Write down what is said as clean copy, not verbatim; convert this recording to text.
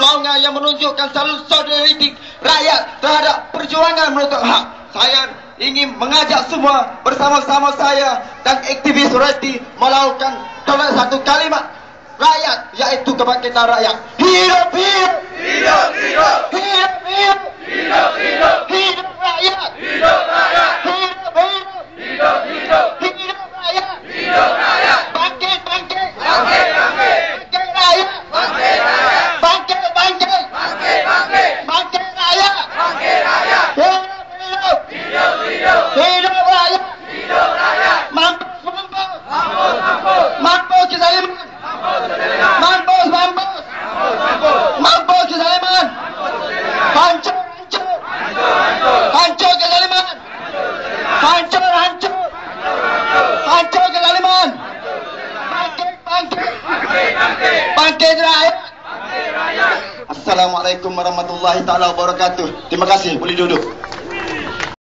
dorongan yang menunjukkan selalu solidariti rakyat terhadap perjuangan menuntut hak. Saya ingin mengajak semua bersama-sama saya dan aktivis royalti melakukan satu kalimat rakyat, iaitu kebangkitan rakyat. Hidup, hidup, Hidup, hidup, hidup, hidup, hidup, hidup, hidup rakyat, hidup rakyat, hidup, hidup, hidup, hidup, hidup rakyat, hidup rakyat, bangkit, bangkit, bangkit, bangkit, bangkit rakyat, bangkit rakyat, bangkit, bangkit, bangkit, bangkit, bangkit rakyat, bangkit rakyat, hidup, hidup, hidup, hidup, hidup rakyat, hidup rakyat, mampus, mampus, mampus, mampus, mampus kezaliman, mampus kezaliman, mampus, mampus, mampus, mampus, mampus kezaliman, hancur, hancur, hancur, hancur, hancur kezaliman, hancur, hancur, hancur kezaliman, bangkit, bangkit, bangkit, bangkit, bangkit rakyat. bangkit rakyat. Assalamualaikum warahmatullahi taala wabarakatuh. Terima kasih, boleh duduk.